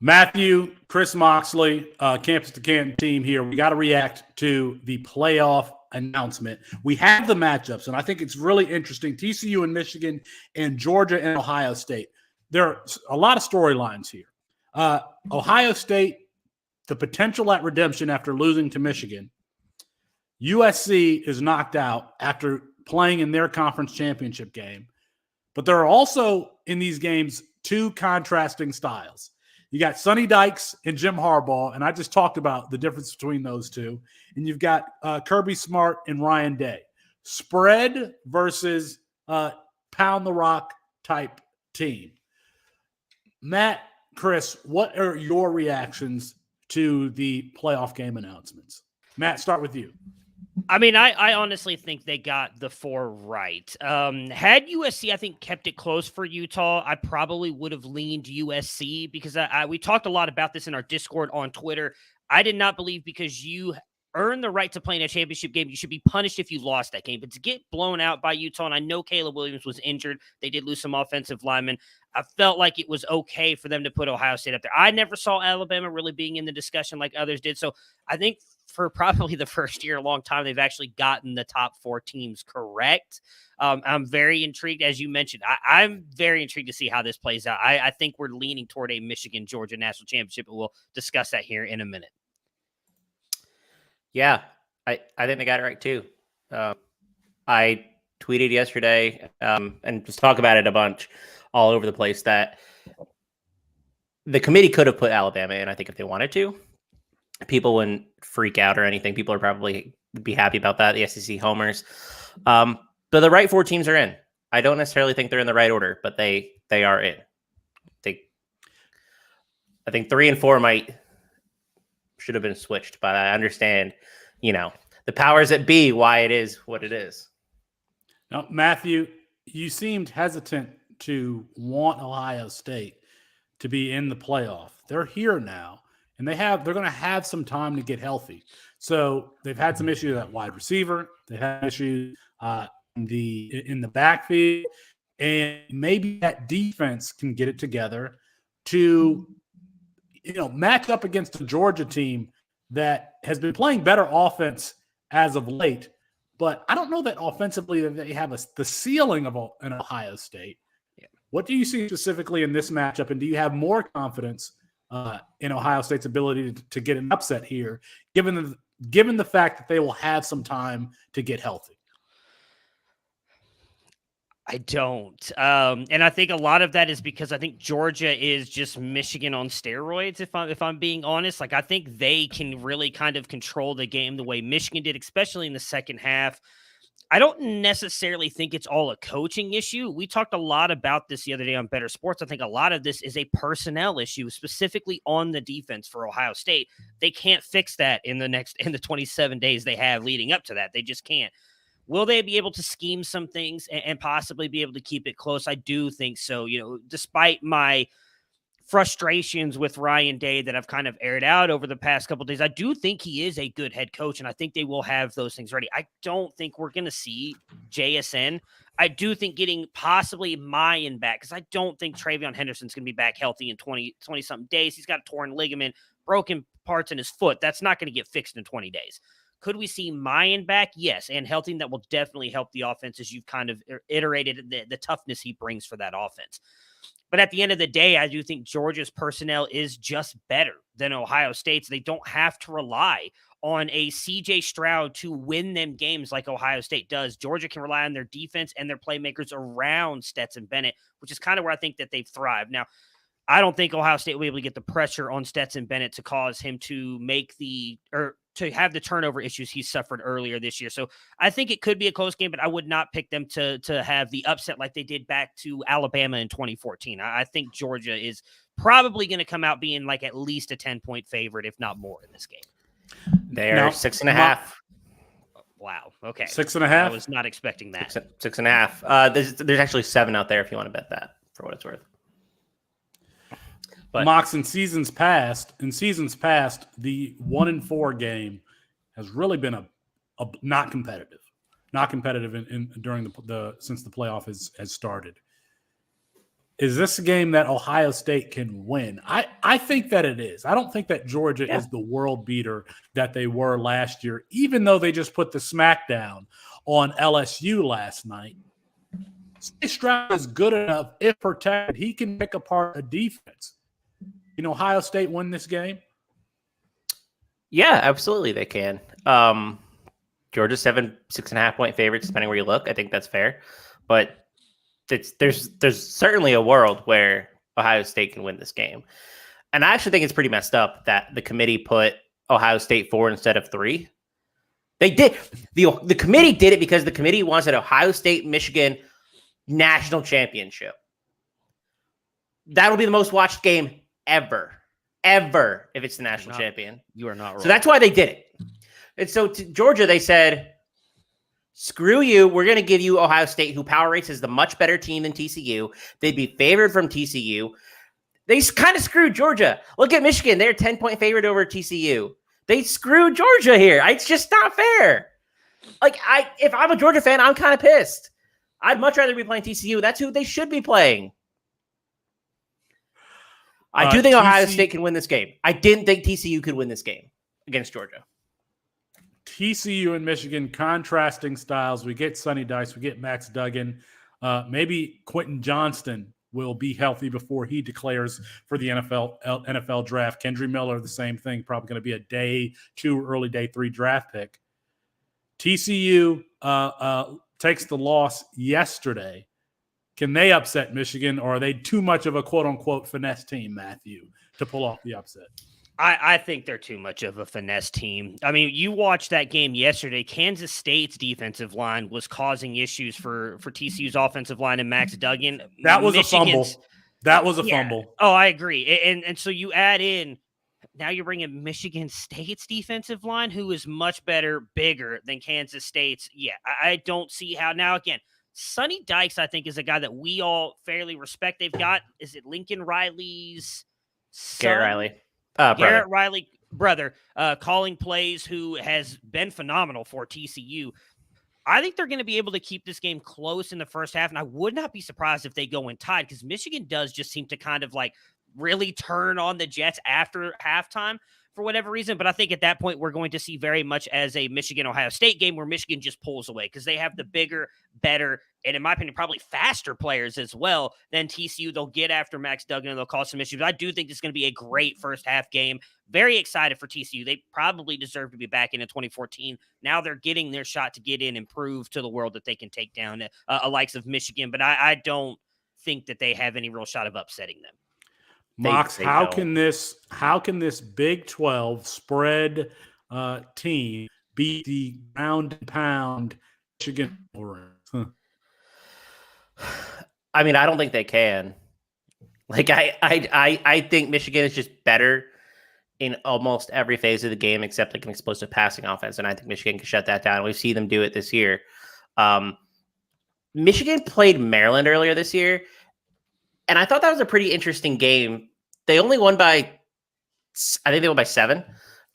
Matthew, Chris Moxley, Campus to Canton team here. We got to react to the playoff announcement. We have the matchups, and I think it's really interesting. TCU and Michigan and Georgia and Ohio State. There are a lot of storylines here. Ohio State, the potential at redemption after losing to Michigan. USC is knocked out after playing in their conference championship game. But there are also in these games two contrasting styles. You got Sonny Dykes and Jim Harbaugh, and I just talked about the difference between those two. And you've got Kirby Smart and Ryan Day. Spread versus pound the rock type team. Matt, Chris, what are your reactions to the playoff game announcements? Matt, start with you. I mean, I honestly think they got the 4 right. Had USC, I think, kept it close for Utah, I probably would have leaned USC because we talked a lot about this in our Discord on Twitter. I did not believe because you earned the right to play in a championship game, you should be punished if you lost that game. But to get blown out by Utah, and I know Caleb Williams was injured. They did lose some offensive linemen. I felt like it was okay for them to put Ohio State up there. I never saw Alabama really being in the discussion like others did. So I think for probably the first year in a long time, they've actually gotten the top 4 teams correct. I'm very intrigued, as you mentioned. I'm very intrigued to see how this plays out. I think we're leaning toward a Michigan-Georgia national championship, and we'll discuss that here in a minute. Yeah, I think they got it right too. I tweeted yesterday and just talk about it a bunch all over the place that the committee could have put Alabama in, I think, if they wanted to. People wouldn't freak out or anything. People are probably be happy about that, the SEC homers. But the right 4 teams are in. I don't necessarily think they're in the right order, but they are in. I think 3 and 4 should have been switched, but I understand, the powers that be, why it is what it is. Now, Matthew, you seemed hesitant to want Ohio State to be in the playoff. They're here now, and they're going to have some time to get healthy. So they've had some issues at wide receiver. They had issues in the backfield, and maybe that defense can get it together to match up against a Georgia team that has been playing better offense as of late. But I don't know that offensively that they have the ceiling of an Ohio State. Yeah. What do you see specifically in this matchup, and do you have more confidence in Ohio State's ability to get an upset here, given the fact that they will have some time to get healthy? I don't. And I think a lot of that is because I think Georgia is just Michigan on steroids, if I'm being honest. Like, I think they can really kind of control the game the way Michigan did, especially in the second half. I don't necessarily think it's all a coaching issue. We talked a lot about this the other day on Better Sports. I think a lot of this is a personnel issue, specifically on the defense for Ohio State. They can't fix that in the 27 days they have leading up to that. They just can't. Will they be able to scheme some things and possibly be able to keep it close? I do think so. Despite my frustrations with Ryan Day that I've kind of aired out over the past couple of days, I do think he is a good head coach, and I think they will have those things ready. I don't think we're going to see JSN. I do think getting possibly Mayan back, because I don't think Travion Henderson's going to be back healthy in 20-something days. He's got a torn ligament, broken parts in his foot. That's not going to get fixed in 20 days. Could we see Mayan back? Yes, and healthy. That will definitely help the offense as you've kind of iterated the toughness he brings for that offense. But at the end of the day, I do think Georgia's personnel is just better than Ohio State's. They don't have to rely on a CJ Stroud to win them games like Ohio State does. Georgia can rely on their defense and their playmakers around Stetson Bennett, which is kind of where I think that they've thrived. Now, I don't think Ohio State will be able to get the pressure on Stetson Bennett to cause him to to have the turnover issues he suffered earlier this year. So I think it could be a close game, but I would not pick them to have the upset like they did back to Alabama in 2014. I think Georgia is probably going to come out being like at least a 10-point favorite, if not more, in this game. They're 6.5. Wow. Okay. 6.5? I was not expecting that. 6.5. There's actually 7 out there if you want to bet that, for what it's worth. But Mox, in seasons past, the 1-4 game has really been a not competitive during the since the playoff has started. is this a game that Ohio State can win? I think that it is. I don't think that Georgia is the world beater that they were last year, even though they just put the smackdown on LSU last night. Stroud is good enough, if protected, he can pick apart a defense. Can Ohio State win this game? Yeah, absolutely they can. Georgia's 6.5 point favorites, depending where you look. I think that's fair. But there's certainly a world where Ohio State can win this game. And I actually think it's pretty messed up that the committee put Ohio State 4 instead of 3. They did. The committee did it because the committee wants an Ohio State, Michigan national championship. That'll be the most watched game ever, if it's the national champion. You are not wrong. So that's why they did it. And so to Georgia, they said, screw you. We're going to give you Ohio State, who power rates is the much better team than TCU. They'd be favored from TCU. They kind of screwed Georgia. Look at Michigan. They're 10-point favorite over TCU. They screwed Georgia here. It's just not fair. Like, if I'm a Georgia fan, I'm kind of pissed. I'd much rather be playing TCU. That's who they should be playing. I do think Ohio State can win this game. I didn't think TCU could win this game against Georgia. TCU and Michigan, contrasting styles. We get Sonny Dice. We get Max Duggan. Maybe Quentin Johnston will be healthy before he declares for the NFL draft. Kendry Miller, the same thing. Probably going to be a day 2, early day 3 draft pick. TCU takes the loss yesterday. Can they upset Michigan, or are they too much of a quote-unquote finesse team, Matthew, to pull off the upset? I think they're too much of a finesse team. I mean, you watched that game yesterday. Kansas State's defensive line was causing issues for TCU's offensive line and Max Duggan. That was a fumble. That was a fumble. Oh, I agree. And so you add in, now you're bringing Michigan State's defensive line, who is much better, bigger than Kansas State's. Yeah, I don't see how. Now, again, Sonny Dykes, I think, is a guy that we all fairly respect. They've got, is it Lincoln Riley's son? Garrett Riley. Garrett Riley, brother, calling plays, who has been phenomenal for TCU. I think they're going to be able to keep this game close in the first half, and I would not be surprised if they go in tied, because Michigan does just seem to kind of like really turn on the Jets after halftime for whatever reason. But I think at that point, we're going to see very much as a Michigan-Ohio State game where Michigan just pulls away because they have the bigger, better, and in my opinion, probably faster players as well than TCU. They'll get after Max Duggan and they'll cause some issues. I do think this is going to be a great first half game. Very excited for TCU. They probably deserve to be back in 2014. Now they're getting their shot to get in and prove to the world that they can take down a likes of Michigan. But I don't think that they have any real shot of upsetting them. Mox, how can this Big 12 spread team beat the ground and pound Michigan? I mean, I don't think they can. Like, I think Michigan is just better in almost every phase of the game except like an explosive passing offense, and I think Michigan can shut that down. We've seen them do it this year. Michigan played Maryland earlier this year, and I thought that was a pretty interesting game. They only won by 7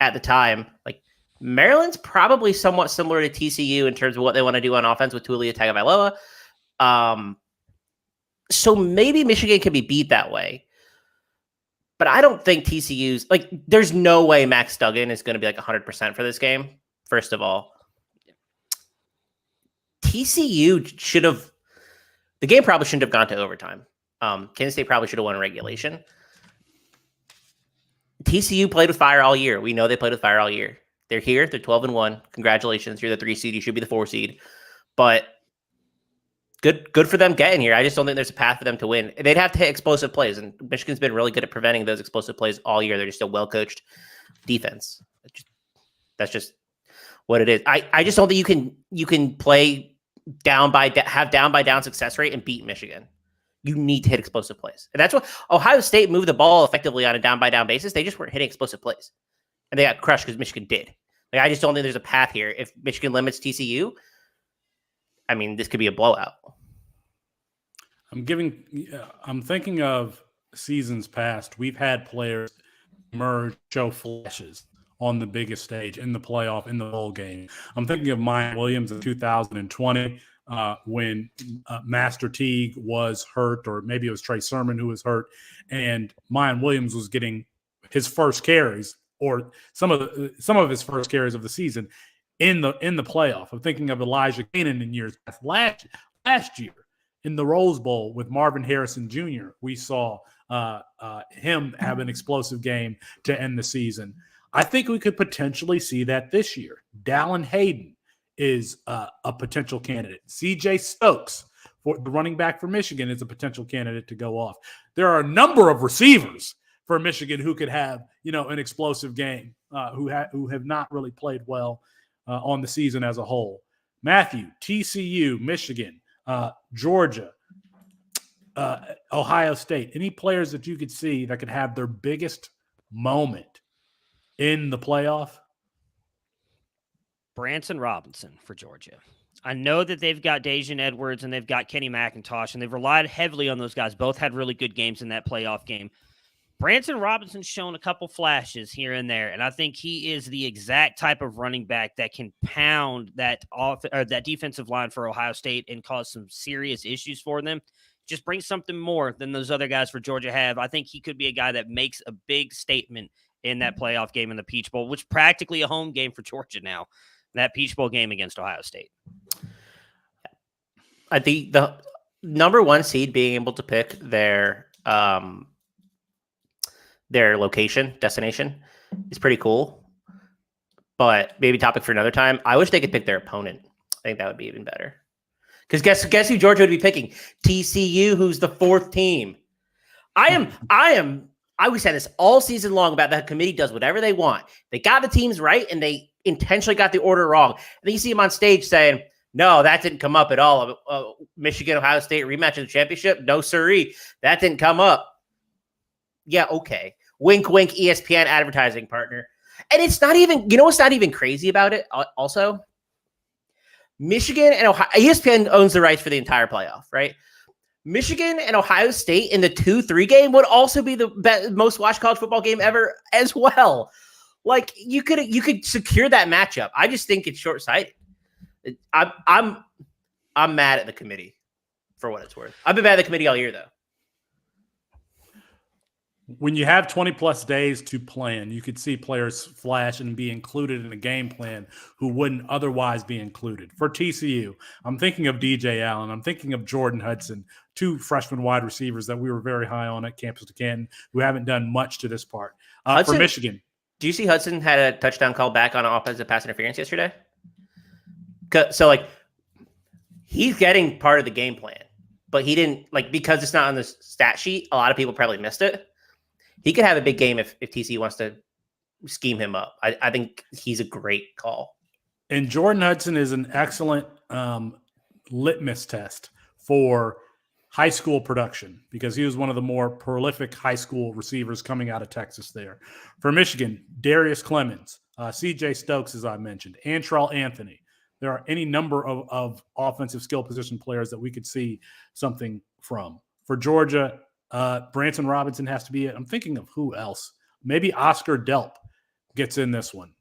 at the time. Like, Maryland's probably somewhat similar to TCU in terms of what they want to do on offense with Tulia Tagovailoa. So maybe Michigan can be beat that way. But I don't think TCU's, like, there's no way Max Duggan is going to be like 100% for this game, first of all. TCU should have, the game probably shouldn't have gone to overtime. Kansas State probably should have won regulation. TCU played with fire all year. We know they played with fire all year. They're here. They're 12-1. Congratulations. You're the 3 seed. You should be the 4 seed. But good for them getting here. I just don't think there's a path for them to win. They'd have to hit explosive plays, and Michigan's been really good at preventing those explosive plays all year. They're just a well-coached defense. That's just what it is. I just don't think you can play have down by down success rate and beat Michigan. You need to hit explosive plays. And that's what Ohio State moved the ball effectively on a down by down basis. They just weren't hitting explosive plays. And they got crushed because Michigan did. Like, I just don't think there's a path here. If Michigan limits TCU, I mean, this could be a blowout. I'm thinking of seasons past. We've had players emerge, show flashes on the biggest stage in the playoff, in the bowl game. I'm thinking of Mike Williams in 2020 when Master Teague was hurt, or maybe it was Trey Sermon who was hurt, and Mayan Williams was getting his first carries, or some of his first carries of the season in the playoff. I'm thinking of Elijah Canaan in years past. Last year in the Rose Bowl with Marvin Harrison Jr., we saw him have an explosive game to end the season. I think we could potentially see that this year. Dallin Hayden is a potential candidate. CJ Stokes, for the running back for Michigan, is a potential candidate to go off. There are a number of receivers for Michigan who could have, an explosive game, who have not really played well on the season as a whole. Matthew, TCU, Michigan, Georgia, Ohio State. Any players that you could see that could have their biggest moment in the playoff? Branson Robinson for Georgia. I know that they've got Dejan Edwards and they've got Kenny McIntosh, and they've relied heavily on those guys. Both had really good games in that playoff game. Branson Robinson's shown a couple flashes here and there, and I think he is the exact type of running back that can pound that defensive line for Ohio State and cause some serious issues for them. Just bring something more than those other guys for Georgia have. I think he could be a guy that makes a big statement in that playoff game in the Peach Bowl, which is practically a home game for Georgia now. That Peach Bowl game against Ohio State. I think the number one seed being able to pick their destination is pretty cool, but maybe topic for another time. I wish they could pick their opponent. I think that would be even better. Because guess who Georgia would be picking? TCU, who's the fourth team. I always said this all season long about that committee does whatever they want. They got the teams right, and they intentionally got the order wrong. And then you see him on stage saying, no, that didn't come up at all. Michigan, Ohio State rematch of the championship? No, sirree. That didn't come up. Yeah, okay. Wink, wink, ESPN advertising partner. And it's not even, what's not even crazy about it also? Michigan and Ohio, ESPN owns the rights for the entire playoff, right? Michigan and Ohio State in the 2-3 game would also be the most watched college football game ever as well. Like, you could secure that matchup. I just think it's short-sighted. I'm mad at the committee for what it's worth. I've been mad at the committee all year, though. When you have 20-plus days to plan, you could see players flash and be included in a game plan who wouldn't otherwise be included. For TCU, I'm thinking of DJ Allen. I'm thinking of Jordan Hudson, two freshman wide receivers that we were very high on at Campus to Canton who haven't done much to this part. For Michigan. Do you see Hudson had a touchdown call back on offensive pass interference yesterday? So, he's getting part of the game plan, but he didn't, because it's not on the stat sheet, a lot of people probably missed it. He could have a big game if TCU wants to scheme him up. I think he's a great call. And Jordan Hudson is an excellent litmus test for high school production because he was one of the more prolific high school receivers coming out of Texas there. For Michigan, Darius Clemens, CJ Stokes, as I mentioned, Antrell Anthony. There are any number of offensive skill position players that we could see something from. For Georgia, Branson Robinson has to be it. I'm thinking of who else. Maybe Oscar Delp gets in this one.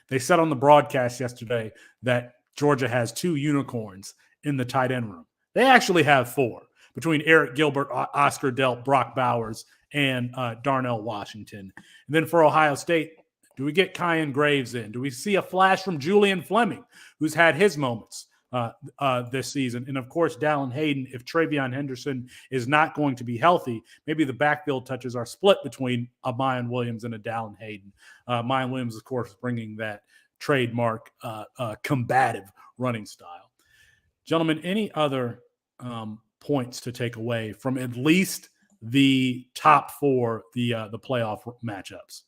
They said on the broadcast yesterday that Georgia has 2 unicorns in the tight end room. They actually have 4 between Eric Gilbert, Oscar Delp, Brock Bowers, and Darnell Washington. And then for Ohio State, do we get Kyan Graves in? Do we see a flash from Julian Fleming, who's had his moments this season? And, of course, Dallin Hayden, if Travion Henderson is not going to be healthy, maybe the backfield touches are split between a Mayan Williams and a Dallin Hayden. Mayan Williams, of course, bringing that trademark combative running style. Gentlemen, any other points to take away from at least the top 4, the playoff matchups?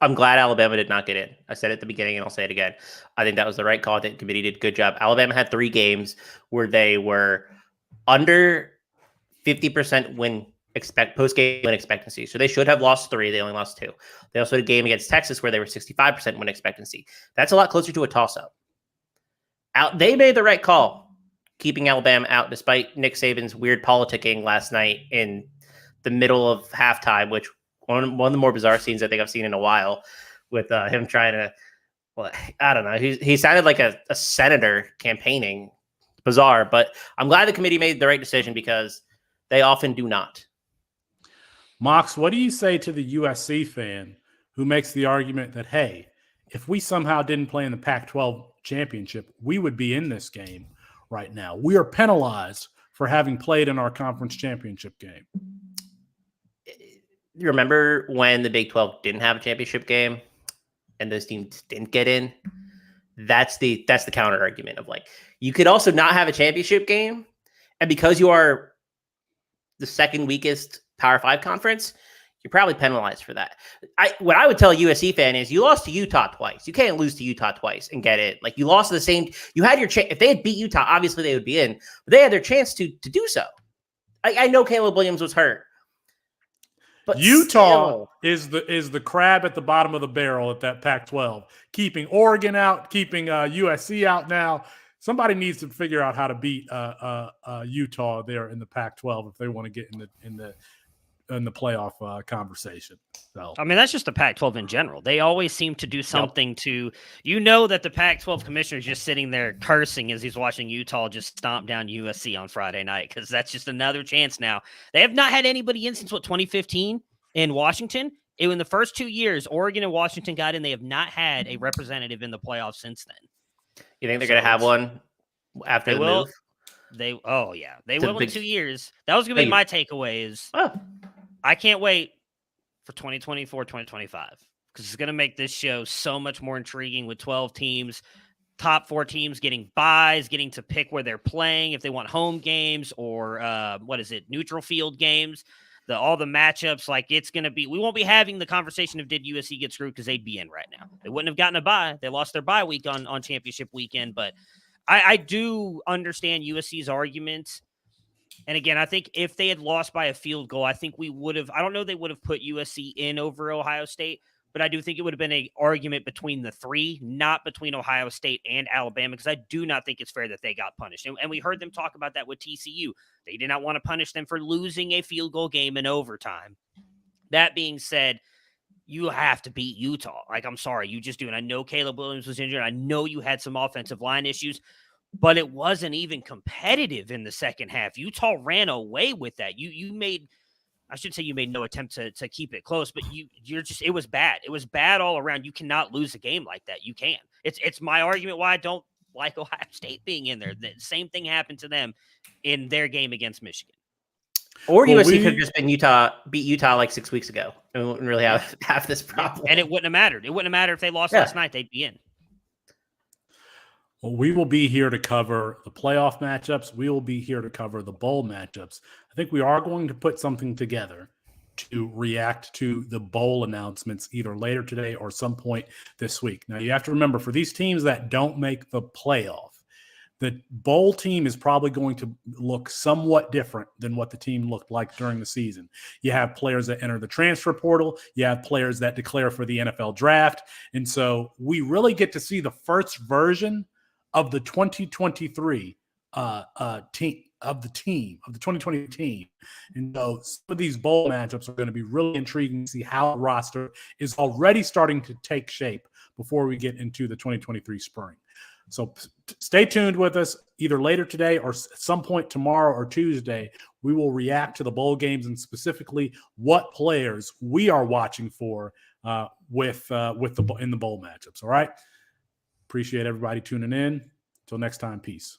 I'm glad Alabama did not get in. I said it at the beginning and I'll say it again. I think that was the right call. I think the committee did a good job. Alabama had 3 games where they were under 50% post-game win expectancy. So they should have lost 3. They only lost 2. They also had a game against Texas where they were 65% win expectancy. That's a lot closer to a toss-up. They made the right call keeping Alabama out despite Nick Saban's weird politicking last night in the middle of halftime, which one of the more bizarre scenes I think I've seen in a while with him trying to, I don't know. He sounded like a senator campaigning bizarre. But I'm glad the committee made the right decision because they often do not. Mox, what do you say to the USC fan who makes the argument that, hey, if we somehow didn't play in the Pac-12 championship, we would be in this game right now? We are penalized for having played in our conference championship game. You remember when the Big 12 didn't have a championship game and those teams didn't get in? That's the counter argument of like, you could also not have a championship game, and because you are the second weakest Power 5 conference, you're probably penalized for that. What I would tell a USC fan is you lost to Utah twice. You can't lose to Utah twice and get it. Like, you lost to the same. You had your chance. If they had beat Utah, obviously they would be in, but they had their chance to do so. I know Caleb Williams was hurt, but Utah is the crab at the bottom of the barrel at that Pac-12, keeping Oregon out, keeping USC out now. Somebody needs to figure out how to beat Utah there in the Pac-12 if they want to get in the playoff conversation. So, I mean, that's just the Pac-12 in general. They always seem to do something to, that the Pac-12 commissioner is just sitting there cursing as he's watching Utah just stomp down USC on Friday night, because that's just another chance now. They have not had anybody in since, 2015 in Washington. In the first 2 years, Oregon and Washington got in. They have not had a representative in the playoffs since then. You think they're going to have one after the move? They will in 2 years. That was going to be my takeaway is I can't wait for 2024, 2025, because it's going to make this show so much more intriguing with 12 teams, top 4 teams getting buys, getting to pick where they're playing, if they want home games or neutral field games, all the matchups. Like, it's going to be, we won't be having the conversation of did USC get screwed, because they'd be in right now. They wouldn't have gotten a bye. They lost their bye week on championship weekend, but I do understand USC's arguments. And again, I think if they had lost by a field goal, I think we would have, I don't know, they would have put USC in over Ohio State, but I do think it would have been an argument between the three, not between Ohio State and Alabama, because I do not think it's fair that they got punished. And we heard them talk about that with TCU. They did not want to punish them for losing a field goal game in overtime. That being said, you have to beat Utah. Like, I'm sorry, you just do. And I know Caleb Williams was injured. I know you had some offensive line issues, but it wasn't even competitive in the second half. Utah ran away with that. You made no attempt to keep it close, but it was bad. It was bad all around. You cannot lose a game like that. You can. It's my argument why I don't like Ohio State being in there. The same thing happened to them in their game against Michigan. Or USC could have just been beat Utah like 6 weeks ago, and we wouldn't really have this problem. And it wouldn't have mattered. It wouldn't have mattered if they lost last night. They'd be in. Well, we will be here to cover the playoff matchups. We will be here to cover the bowl matchups. I think we are going to put something together to react to the bowl announcements either later today or some point this week. Now, you have to remember, for these teams that don't make the playoff, the bowl team is probably going to look somewhat different than what the team looked like during the season. You have players that enter the transfer portal. You have players that declare for the NFL draft. And so we really get to see the first version of the 2023 of the 2020 team. And so some of these bowl matchups are going to be really intriguing to see how the roster is already starting to take shape before we get into the 2023 spring. So stay tuned with us either later today or at some point tomorrow or Tuesday. We will react to the bowl games and specifically what players we are watching for in the bowl matchups. All right. Appreciate everybody tuning in. Until next time, peace.